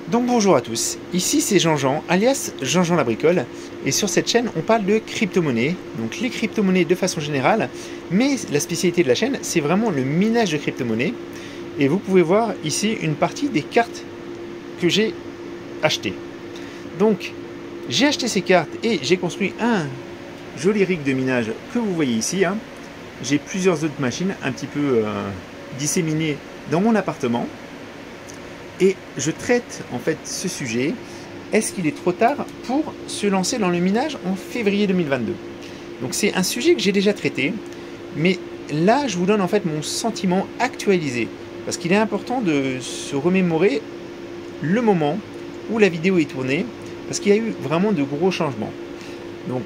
Donc bonjour à tous, ici c'est Jean-Jean, alias Jean-Jean la Bricole, et sur cette chaîne on parle de crypto-monnaies, donc les crypto-monnaies de façon générale, mais la spécialité de la chaîne c'est vraiment le minage de crypto-monnaies, et vous pouvez voir ici une partie des cartes que j'ai achetées. Donc j'ai acheté ces cartes et j'ai construit un joli rig de minage que vous voyez ici. J'ai plusieurs autres machines un petit peu disséminées dans mon appartement. Et je traite en fait ce sujet. Est-ce qu'il est trop tard pour se lancer dans le minage en février 2022? Donc c'est un sujet que j'ai déjà traité, mais là je vous donne en fait mon sentiment actualisé, parce qu'il est important de se remémorer le moment où la vidéo est tournée, parce qu'il y a eu vraiment de gros changements. Donc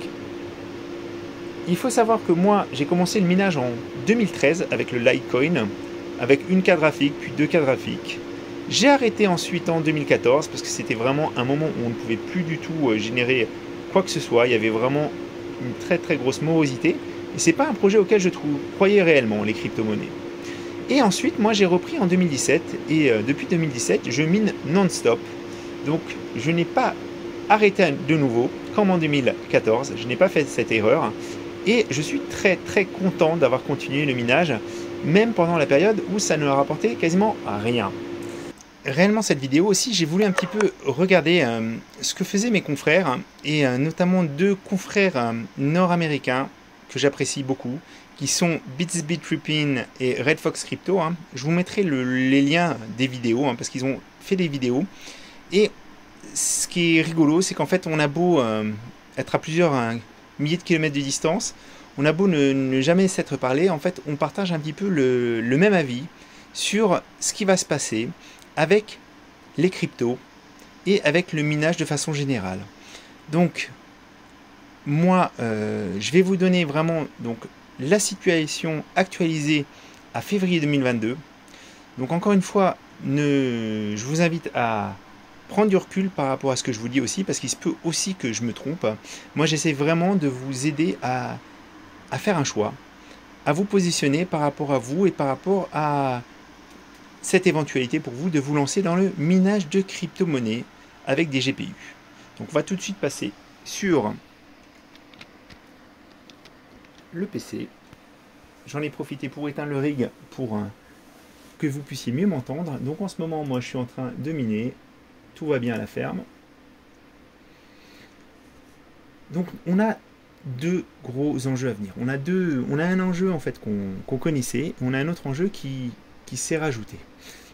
il faut savoir que moi j'ai commencé le minage en 2013 avec le Litecoin, avec une carte graphique, puis deux cartes graphiques. J'ai arrêté ensuite en 2014 parce que c'était vraiment un moment où on ne pouvait plus du tout générer quoi que ce soit. Il y avait vraiment une très très grosse morosité. Et c'est pas un projet auquel je croyais réellement, les crypto-monnaies. Et ensuite, moi j'ai repris en 2017. Et depuis 2017, je mine non-stop. Donc je n'ai pas arrêté de nouveau, comme en 2014. Je n'ai pas fait cette erreur. Et je suis très très content d'avoir continué le minage, même pendant la période où ça ne rapportait quasiment rien. Réellement cette vidéo aussi, j'ai voulu un petit peu regarder ce que faisaient mes confrères, et notamment deux confrères nord-américains que j'apprécie beaucoup, qui sont BitsBitRippin et Red Fox Crypto. Je vous mettrai les liens des vidéos, parce qu'ils ont fait des vidéos. Et ce qui est rigolo, c'est qu'en fait on a beau être à plusieurs milliers de kilomètres de distance, on a beau ne jamais s'être parlé, en fait on partage un petit peu le même avis sur ce qui va se passer avec les cryptos et avec le minage de façon générale. Donc moi je vais vous donner vraiment donc la situation actualisée à février 2022. Donc encore une fois, je vous invite à prendre du recul par rapport à ce que je vous dis aussi, parce qu'il se peut aussi que je me trompe. Moi j'essaie vraiment de vous aider à faire un choix, à vous positionner par rapport à vous et par rapport à cette éventualité pour vous de vous lancer dans le minage de crypto-monnaies avec des GPU. Donc on va tout de suite passer sur le PC. J'en ai profité pour éteindre le rig pour que vous puissiez mieux m'entendre. Donc en ce moment, moi je suis en train de miner. Tout va bien à la ferme. Donc on a deux gros enjeux à venir. On a un enjeu en fait qu'on connaissait. On a un autre enjeu qui s'est rajouté.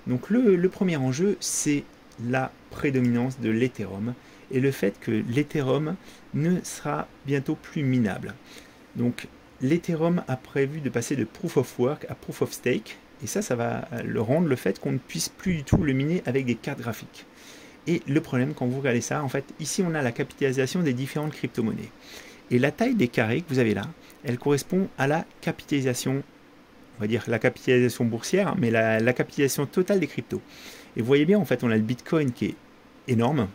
Donc le premier enjeu, c'est la prédominance de l'Ethereum et le fait que l'Ethereum ne sera bientôt plus minable. Donc l'Ethereum a prévu de passer de Proof of Work à Proof of Stake, et ça va le rendre le fait qu'on ne puisse plus du tout le miner avec des cartes graphiques. Et le problème, quand vous regardez ça, en fait, ici on a la capitalisation des différentes crypto-monnaies. Et la taille des carrés que vous avez là, elle correspond à la capitalisation, on va dire la capitalisation boursière, mais la capitalisation totale des cryptos. Et vous voyez bien, en fait, on a le Bitcoin qui est énorme,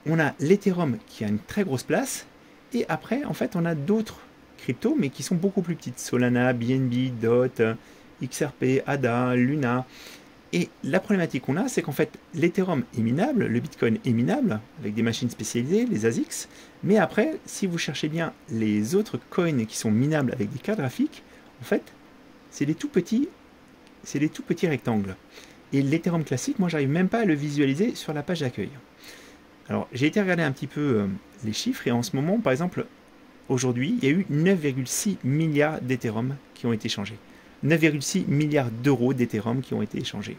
on a l'Ethereum qui a une très grosse place, et après, en fait, on a d'autres cryptos, mais qui sont beaucoup plus petites. Solana, BNB, DOT, XRP, ADA, Luna. Et la problématique qu'on a, c'est qu'en fait, l'Ethereum est minable, le Bitcoin est minable, avec des machines spécialisées, les ASICs, mais après, si vous cherchez bien les autres coins qui sont minables avec des cartes graphiques, en fait, c'est des tout petits rectangles. Et l'Ethereum classique, moi, j'arrive même pas à le visualiser sur la page d'accueil. Alors, j'ai été regarder un petit peu les chiffres, et en ce moment, par exemple, aujourd'hui, il y a eu 9,6 milliards d'Ethereum qui ont été échangés. 9,6 milliards d'euros d'Ethereum qui ont été échangés.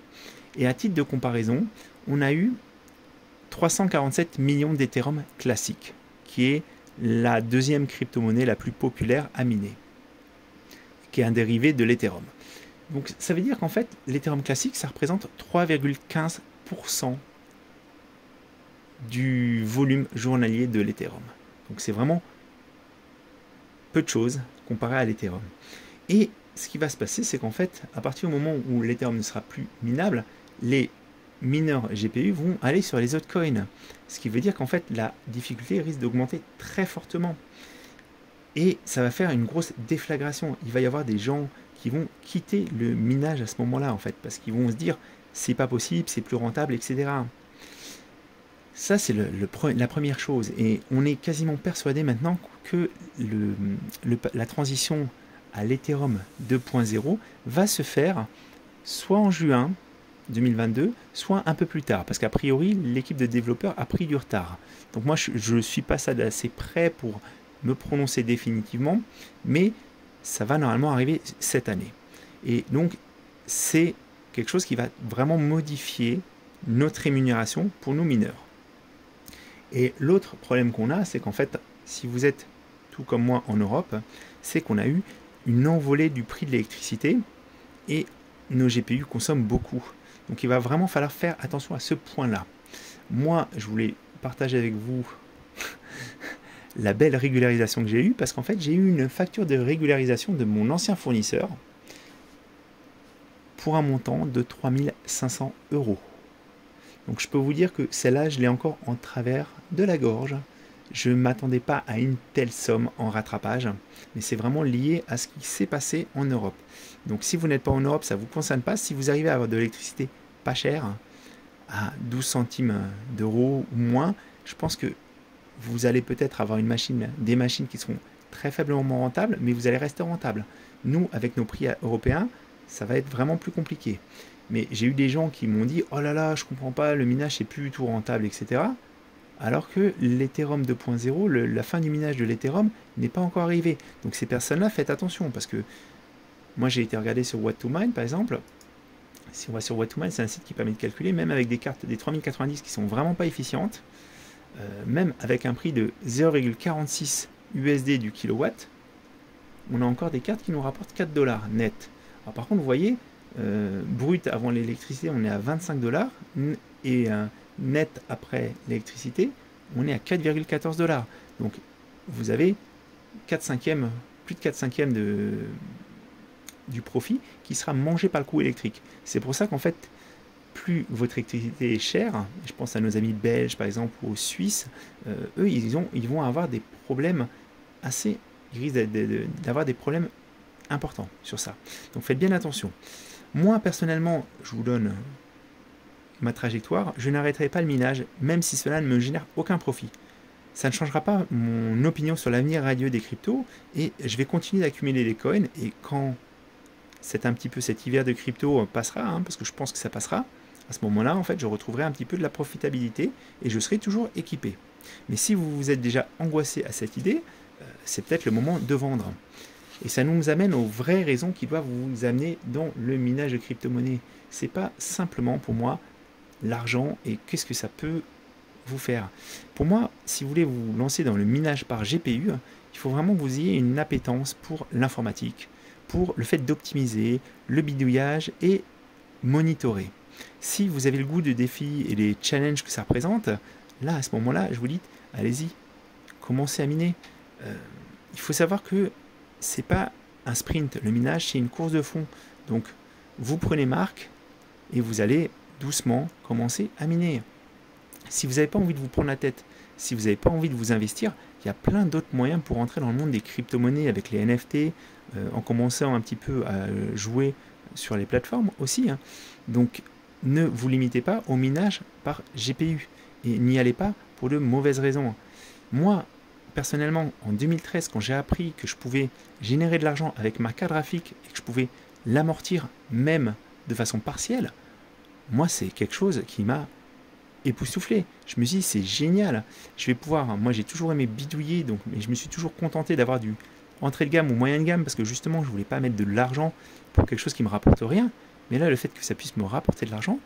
Et à titre de comparaison, on a eu 347 millions d'Ethereum classique, qui est la deuxième crypto-monnaie la plus populaire à miner, qui est un dérivé de l'Ethereum. Donc ça veut dire qu'en fait, l'Ethereum classique, ça représente 3,15% du volume journalier de l'Ethereum. Donc c'est vraiment peu de choses comparé à l'Ethereum. Et ce qui va se passer, c'est qu'en fait, à partir du moment où l'Ethereum ne sera plus minable, les mineurs GPU vont aller sur les autres coins. Ce qui veut dire qu'en fait, la difficulté risque d'augmenter très fortement. Et ça va faire une grosse déflagration. Il va y avoir des gens qui vont quitter le minage à ce moment-là, en fait, parce qu'ils vont se dire, c'est pas possible, c'est plus rentable, etc. Ça, c'est la première chose. Et on est quasiment persuadé maintenant que la transition à l'Ethereum 2.0 va se faire soit en juin 2022, soit un peu plus tard. Parce qu'a priori, l'équipe de développeurs a pris du retard. Donc moi, je ne suis pas ça d'assez près pour me prononcer définitivement, mais ça va normalement arriver cette année. Et donc, c'est quelque chose qui va vraiment modifier notre rémunération pour nos mineurs. Et l'autre problème qu'on a, c'est qu'en fait, si vous êtes tout comme moi en Europe, c'est qu'on a eu une envolée du prix de l'électricité et nos GPU consomment beaucoup. Donc il va vraiment falloir faire attention à ce point-là. Moi, je voulais partager avec vous la belle régularisation que j'ai eue, parce qu'en fait, j'ai eu une facture de régularisation de mon ancien fournisseur pour un montant de 3500 €. Donc je peux vous dire que celle-là, je l'ai encore en travers de la gorge. Je ne m'attendais pas à une telle somme en rattrapage, mais c'est vraiment lié à ce qui s'est passé en Europe. Donc si vous n'êtes pas en Europe, ça ne vous concerne pas. Si vous arrivez à avoir de l'électricité pas chère, à 12 centimes d'euros ou moins, je pense que vous allez peut-être avoir des machines qui seront très faiblement rentables, mais vous allez rester rentable. Nous, avec nos prix européens, ça va être vraiment plus compliqué. Mais j'ai eu des gens qui m'ont dit « Oh là là, je comprends pas, le minage c'est plus du tout rentable, etc. » Alors que l'Ethereum 2.0, la fin du minage de l'Ethereum n'est pas encore arrivée. Donc ces personnes-là, faites attention, parce que moi j'ai été regardé sur What2Mine par exemple. Si on va sur What2Mine, c'est un site qui permet de calculer, même avec des cartes des 3090 qui sont vraiment pas efficientes, même avec un prix de 0,46 USD du kilowatt, on a encore des cartes qui nous rapportent 4 $ net. Alors par contre, vous voyez, brut avant l'électricité, on est à 25 $, et net après l'électricité, on est à 4,14 $. Donc vous avez 4/5, plus de 4/5 du profit qui sera mangé par le coût électrique. C'est pour ça qu'en fait, plus votre électricité est chère, je pense à nos amis belges par exemple ou aux Suisses, eux ils vont avoir des problèmes assez, ils risquent d'avoir des problèmes importants sur ça. Donc faites bien attention. Moi personnellement, je vous donne ma trajectoire, je n'arrêterai pas le minage même si cela ne me génère aucun profit. Ça ne changera pas mon opinion sur l'avenir radieux des cryptos et je vais continuer d'accumuler les coins, et quand c'est un petit peu cet hiver de crypto passera, parce que je pense que ça passera, à ce moment-là, en fait, je retrouverai un petit peu de la profitabilité et je serai toujours équipé. Mais si vous vous êtes déjà angoissé à cette idée, c'est peut-être le moment de vendre. Et ça nous amène aux vraies raisons qui doivent vous amener dans le minage de crypto-monnaies. C'est pas simplement pour moi l'argent et qu'est-ce que ça peut vous faire. Pour moi, si vous voulez vous lancer dans le minage par GPU, il faut vraiment que vous ayez une appétence pour l'informatique, pour le fait d'optimiser, le bidouillage et monitorer. Si vous avez le goût de défis et des challenges que ça représente, là, à ce moment-là, je vous dis, allez-y, commencez à miner. Il faut savoir que c'est pas un sprint. Le minage, c'est une course de fond. Donc, vous prenez marque et vous allez doucement commencer à miner. Si vous n'avez pas envie de vous prendre la tête, si vous n'avez pas envie de vous investir, il y a plein d'autres moyens pour entrer dans le monde des crypto-monnaies avec les NFT, en commençant un petit peu à jouer sur les plateformes aussi. Donc, ne vous limitez pas au minage par GPU et n'y allez pas pour de mauvaises raisons. Moi, personnellement, en 2013, quand j'ai appris que je pouvais générer de l'argent avec ma carte graphique et que je pouvais l'amortir même de façon partielle, moi, c'est quelque chose qui m'a époustouflé. Je me suis dit, c'est génial. Je vais pouvoir, moi j'ai toujours aimé bidouiller, donc, mais je me suis toujours contenté d'avoir du entrée de gamme ou moyen de gamme parce que justement, je voulais pas mettre de l'argent pour quelque chose qui me rapporte rien. Mais là, le fait que ça puisse me rapporter de l'argent,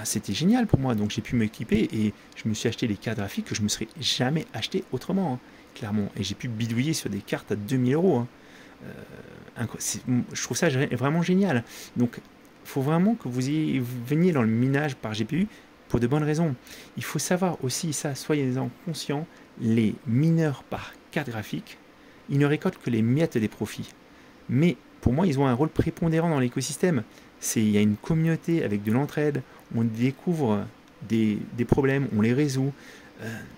c'était génial pour moi. Donc j'ai pu m'équiper et je me suis acheté des cartes graphiques que je ne me serais jamais acheté autrement, clairement. Et j'ai pu bidouiller sur des cartes à 2000 €. Je trouve ça vraiment génial. Donc il faut vraiment que vous veniez dans le minage par GPU pour de bonnes raisons. Il faut savoir aussi, ça, soyez-en conscients, les mineurs par carte graphique, ils ne récoltent que les miettes des profits. Mais pour moi, ils ont un rôle prépondérant dans l'écosystème. Il y a une communauté avec de l'entraide, on découvre des problèmes, on les résout.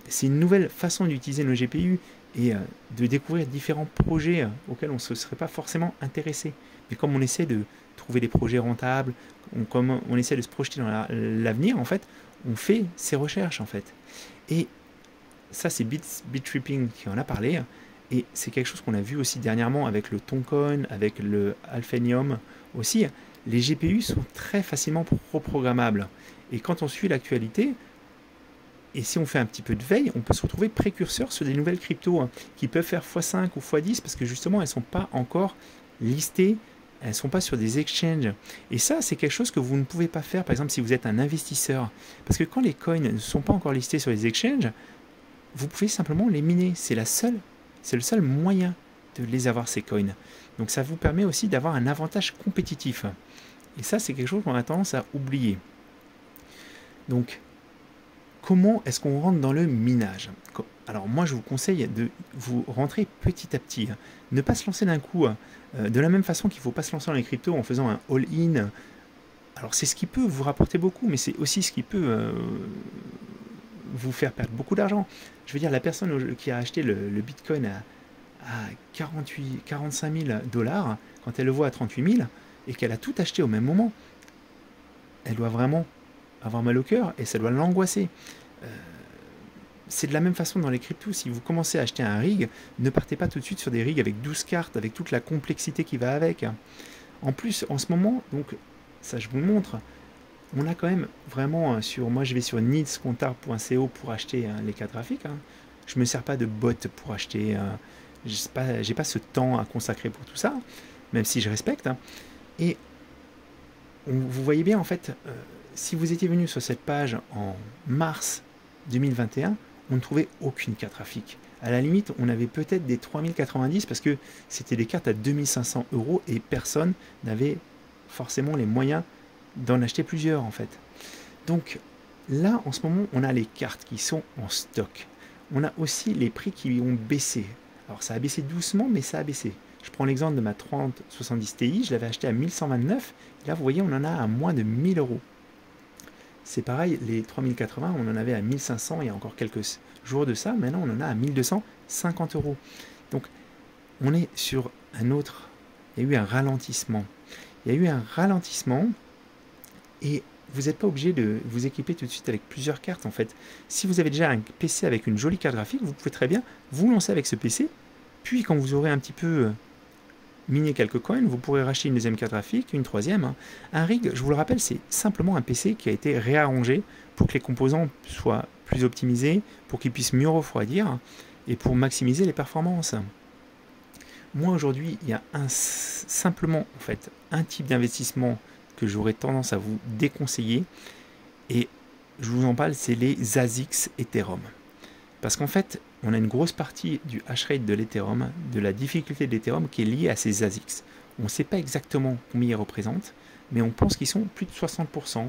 C'est une nouvelle façon d'utiliser nos GPU et de découvrir différents projets auxquels on ne se serait pas forcément intéressé. Mais comme on essaie de trouver des projets rentables, comme on essaie de se projeter dans l'avenir, en fait, on fait ces recherches en fait. Et ça, c'est Bittripping qui en a parlé. Et c'est quelque chose qu'on a vu aussi dernièrement avec le Toncoin, avec le Alphenium aussi. Les GPU sont très facilement reprogrammables. Et quand on suit l'actualité, et si on fait un petit peu de veille, on peut se retrouver précurseur sur des nouvelles cryptos qui peuvent faire x5 ou x10 parce que justement, elles ne sont pas encore listées, elles ne sont pas sur des exchanges. Et ça, c'est quelque chose que vous ne pouvez pas faire, par exemple, si vous êtes un investisseur. Parce que quand les coins ne sont pas encore listés sur les exchanges, vous pouvez simplement les miner. C'est le seul moyen de les avoir, ces coins. Donc ça vous permet aussi d'avoir un avantage compétitif. Et ça, c'est quelque chose qu'on a tendance à oublier. Donc, comment est-ce qu'on rentre dans le minage? Alors moi, je vous conseille de vous rentrer petit à petit. Ne pas se lancer d'un coup. De la même façon qu'il ne faut pas se lancer dans les cryptos en faisant un all-in. Alors c'est ce qui peut vous rapporter beaucoup, mais c'est aussi ce qui peut vous faire perdre beaucoup d'argent. Je veux dire, la personne qui a acheté le Bitcoin à 45 000 $, quand elle le voit à 38 000, et qu'elle a tout acheté au même moment, elle doit vraiment avoir mal au cœur et ça doit l'angoisser. C'est de la même façon dans les cryptos. Si vous commencez à acheter un rig, ne partez pas tout de suite sur des rigs avec 12 cartes, avec toute la complexité qui va avec. En plus, en ce moment, donc ça je vous le montre, on a quand même vraiment moi je vais sur needscontard.co pour acheter les cartes graphiques. Je ne me sers pas de bot pour acheter. J'ai pas ce temps à consacrer pour tout ça, même si je respecte. Et vous voyez bien en fait, si vous étiez venu sur cette page en mars 2021, on ne trouvait aucune carte graphique. À la limite, on avait peut-être des 3090 parce que c'était des cartes à 2500 € et personne n'avait forcément les moyens d'en acheter plusieurs en fait. Donc là, en ce moment, on a les cartes qui sont en stock. On a aussi les prix qui ont baissé. Alors ça a baissé doucement, mais ça a baissé. Je prends l'exemple de ma 3070 Ti, je l'avais acheté à 1129. Là, vous voyez, on en a à moins de 1000 €. C'est pareil, les 3080, on en avait à 1500 il y a encore quelques jours de ça. Maintenant, on en a à 1250 €. Donc, on est sur un autre... Il y a eu un ralentissement. Il y a eu un ralentissement et vous n'êtes pas obligé de vous équiper tout de suite avec plusieurs cartes en fait. Si vous avez déjà un PC avec une jolie carte graphique, vous pouvez très bien vous lancer avec ce PC. Puis quand vous aurez un petit peu miné quelques coins, vous pourrez racheter une deuxième carte graphique, une troisième. Un rig, je vous le rappelle, c'est simplement un PC qui a été réarrangé pour que les composants soient plus optimisés, pour qu'ils puissent mieux refroidir et pour maximiser les performances. Moi aujourd'hui, il y a simplement en fait un type d'investissement que j'aurais tendance à vous déconseiller et je vous en parle, c'est les ASICs Ethereum. Parce qu'en fait, on a une grosse partie du hash rate de l'Ethereum, de la difficulté de l'Ethereum qui est liée à ces ASICs. On ne sait pas exactement combien ils représentent, mais on pense qu'ils sont plus de 60%.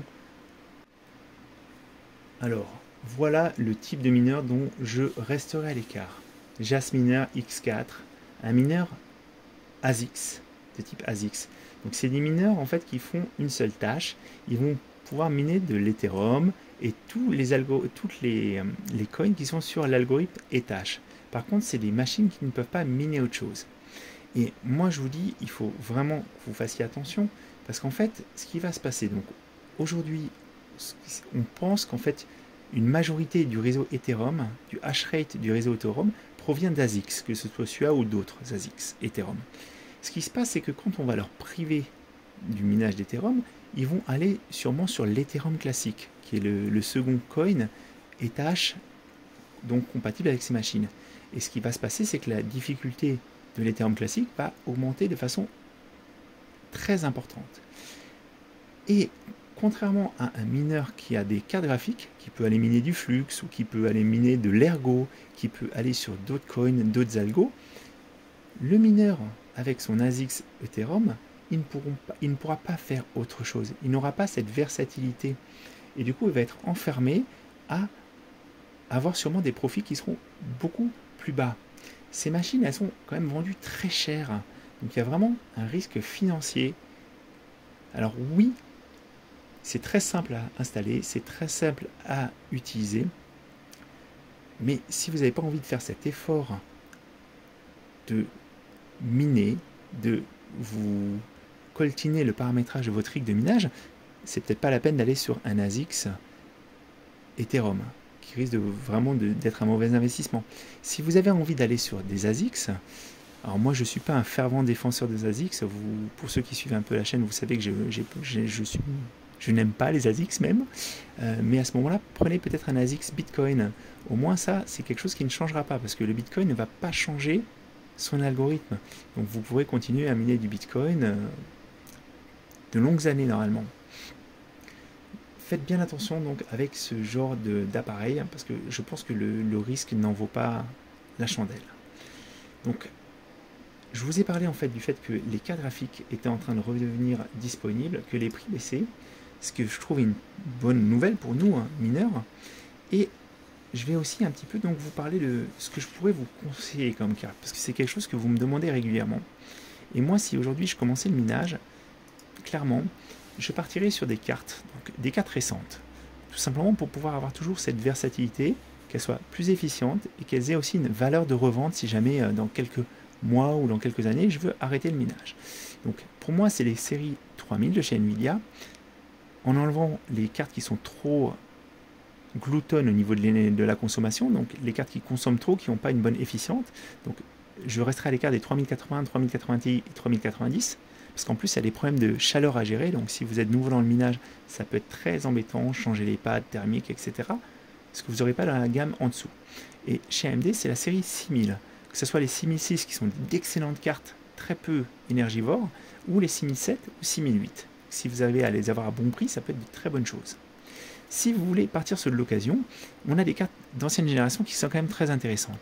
Alors, voilà le type de mineur dont je resterai à l'écart. Jasminer X4, un mineur ASICs, de type ASICs. Donc c'est des mineurs en fait qui font une seule tâche. Ils vont pouvoir miner de l'Ethereum et toutes les coins qui sont sur l'algorithme Ethash. Par contre, c'est des machines qui ne peuvent pas miner autre chose. Et moi, je vous dis, il faut vraiment que vous fassiez attention parce qu'en fait, ce qui va se passer, donc aujourd'hui, on pense qu'en fait, une majorité du réseau Ethereum, du hash rate du réseau Ethereum, provient d'ASICs, que ce soit celui-là ou d'autres ASICs Ethereum. Ce qui se passe, c'est que quand on va leur priver du minage d'Ethereum, ils vont aller sûrement sur l'Ethereum classique, qui est le second coin Ethash, donc compatible avec ces machines. Et ce qui va se passer, c'est que la difficulté de l'Ethereum classique va augmenter de façon très importante. Et contrairement à un mineur qui a des cartes graphiques, qui peut aller miner du Flux, ou qui peut aller miner de l'Ergo, qui peut aller sur d'autres coins, d'autres algos, le mineur avec son ASICs Ethereum, il ne pourra pas faire autre chose. Il n'aura pas cette versatilité. Et du coup, il va être enfermé à avoir sûrement des profits qui seront beaucoup plus bas. Ces machines, elles sont quand même vendues très cher. Donc il y a vraiment un risque financier. Alors oui, c'est très simple à installer, c'est très simple à utiliser. Mais si vous n'avez pas envie de faire cet effort de miner, de vous coltiner le paramétrage de votre rig de minage, c'est peut-être pas la peine d'aller sur un ASICs Ethereum, qui risque vraiment d'être un mauvais investissement. Si vous avez envie d'aller sur des ASICS, alors moi je ne suis pas un fervent défenseur des ASICS, pour ceux qui suivent un peu la chaîne, vous savez que je n'aime pas les ASICS même, mais à ce moment-là, prenez peut-être un ASICS Bitcoin. Au moins ça, c'est quelque chose qui ne changera pas, parce que le Bitcoin ne va pas changer son algorithme. Donc vous pourrez continuer à miner du Bitcoin de longues années normalement. Faites bien attention donc avec ce genre d'appareil, parce que je pense que le risque n'en vaut pas la chandelle. Donc je vous ai parlé en fait du fait que les cartes graphiques étaient en train de redevenir disponibles, que les prix baissaient, ce que je trouve une bonne nouvelle pour nous, hein, mineurs. Et je vais aussi un petit peu donc vous parler de ce que je pourrais vous conseiller comme carte, parce que c'est quelque chose que vous me demandez régulièrement. Et moi, si aujourd'hui je commençais le minage, clairement, je partirais sur des cartes, donc des cartes récentes, tout simplement pour pouvoir avoir toujours cette versatilité, qu'elles soient plus efficientes et qu'elles aient aussi une valeur de revente si jamais dans quelques mois ou dans quelques années je veux arrêter le minage. Donc pour moi, c'est les séries 3000 de chez Nvidia, en enlevant les cartes qui sont trop gloutonnes au niveau de la consommation, donc les cartes qui consomment trop, qui n'ont pas une bonne efficience. Donc je resterai à l'écart des 3080, 3080 Ti et 3090, parce qu'en plus il y a des problèmes de chaleur à gérer, donc si vous êtes nouveau dans le minage, ça peut être très embêtant, changer les pads thermiques, etc. Parce que vous n'aurez pas dans la gamme en dessous. Et chez AMD, c'est la série 6000, que ce soit les 6006 qui sont d'excellentes cartes, très peu énergivores, ou les 6007 ou 6008. Si vous avez à les avoir à bon prix, ça peut être de très bonnes choses. Si vous voulez partir sur de l'occasion, on a des cartes d'ancienne génération qui sont quand même très intéressantes.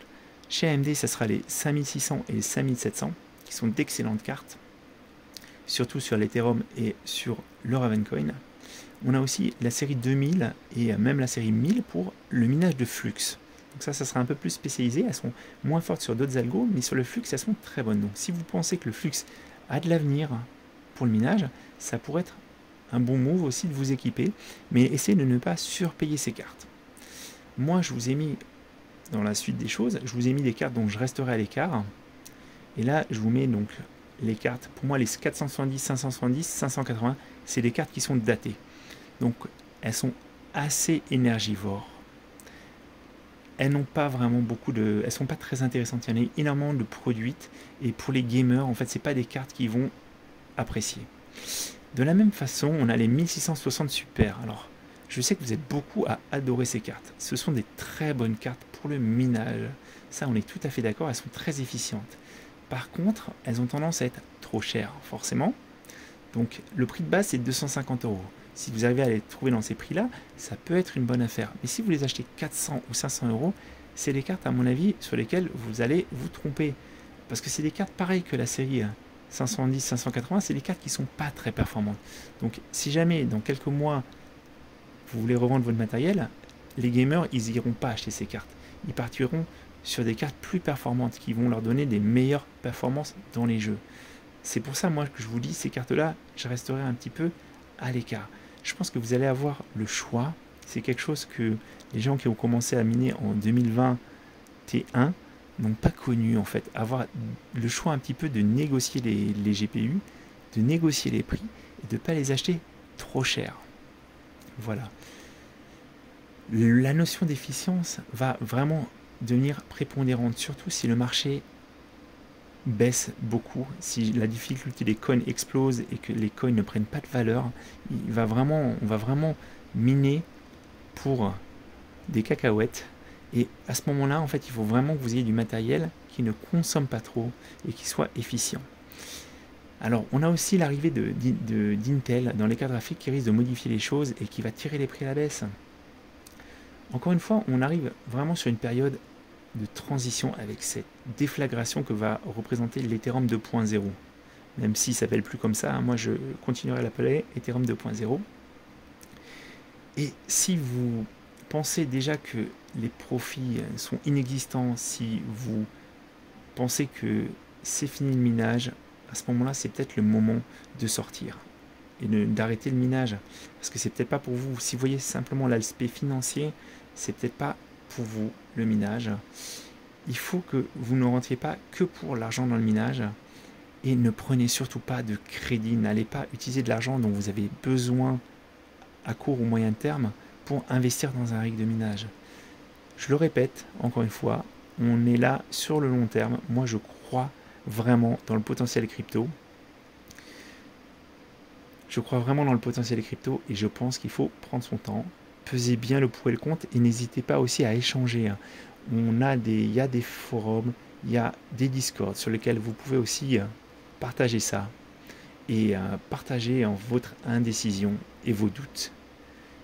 Chez AMD, ça sera les 5600 et les 5700, qui sont d'excellentes cartes, surtout sur l'Ethereum et sur le Ravencoin. On a aussi la série 2000 et même la série 1000 pour le minage de flux. Donc ça sera un peu plus spécialisé, elles sont moins fortes sur d'autres algos, mais sur le flux, elles sont très bonnes. Donc si vous pensez que le flux a de l'avenir pour le minage, ça pourrait être un bon move aussi de vous équiper, mais essayez de ne pas surpayer ces cartes. Moi, je vous ai mis, dans la suite des choses, je vous ai mis des cartes dont je resterai à l'écart, et là, je vous mets donc les cartes, pour moi, les 470, 570, 580, c'est des cartes qui sont datées. Donc, elles sont assez énergivores. Elles n'ont pas vraiment beaucoup de... Elles sont pas très intéressantes. Il y en a énormément de produites, et pour les gamers, en fait, c'est pas des cartes qu'ils vont apprécier. De la même façon, on a les 1660 Super. Alors, je sais que vous êtes beaucoup à adorer ces cartes. Ce sont des très bonnes cartes pour le minage. Ça, on est tout à fait d'accord, elles sont très efficientes. Par contre, elles ont tendance à être trop chères, forcément. Donc, le prix de base, c'est 250 €. Si vous arrivez à les trouver dans ces prix-là, ça peut être une bonne affaire. Mais si vous les achetez 400 ou 500 €, c'est des cartes, à mon avis, sur lesquelles vous allez vous tromper. Parce que c'est des cartes pareilles que la série 510, 580, c'est des cartes qui ne sont pas très performantes. Donc si jamais dans quelques mois vous voulez revendre votre matériel, les gamers ils n'iront pas acheter ces cartes. Ils partiront sur des cartes plus performantes qui vont leur donner des meilleures performances dans les jeux. C'est pour ça moi que je vous dis ces cartes-là, je resterai un petit peu à l'écart. Je pense que vous allez avoir le choix. C'est quelque chose que les gens qui ont commencé à miner en 2020 T1 n'ont pas connu en fait, avoir le choix un petit peu de négocier les GPU, de négocier les prix et de ne pas les acheter trop cher. Voilà. La notion d'efficience va vraiment devenir prépondérante, surtout si le marché baisse beaucoup, si la difficulté des coins explose et que les coins ne prennent pas de valeur, on va vraiment miner pour des cacahuètes. Et à ce moment-là, en fait, il faut vraiment que vous ayez du matériel qui ne consomme pas trop et qui soit efficient. Alors, on a aussi l'arrivée d'Intel dans les cartes graphiques qui risque de modifier les choses et qui va tirer les prix à la baisse. Encore une fois, on arrive vraiment sur une période de transition avec cette déflagration que va représenter l'Ethereum 2.0. Même s'il ne s'appelle plus comme ça, moi je continuerai à l'appeler Ethereum 2.0. Et si vous pensez déjà que les profits sont inexistants, si vous pensez que c'est fini le minage, à ce moment-là, c'est peut-être le moment de sortir et d'arrêter le minage. Parce que c'est peut-être pas pour vous. Si vous voyez simplement l'aspect financier, c'est peut-être pas pour vous le minage. Il faut que vous ne rentriez pas que pour l'argent dans le minage et ne prenez surtout pas de crédit. N'allez pas utiliser de l'argent dont vous avez besoin à court ou moyen terme pour investir dans un rig de minage. Je le répète, encore une fois, on est là sur le long terme. Moi, je crois vraiment dans le potentiel crypto. Je crois vraiment dans le potentiel crypto et je pense qu'il faut prendre son temps, peser bien le pour et le contre et n'hésitez pas aussi à échanger. Il y a des forums, il y a des discords sur lesquels vous pouvez aussi partager ça et partager votre indécision et vos doutes.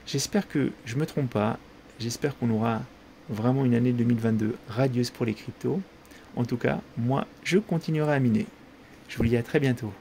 J'espère que je ne me trompe pas, j'espère qu'on aura vraiment une année 2022 radieuse pour les cryptos. En tout cas, moi, je continuerai à miner. Je vous dis à très bientôt.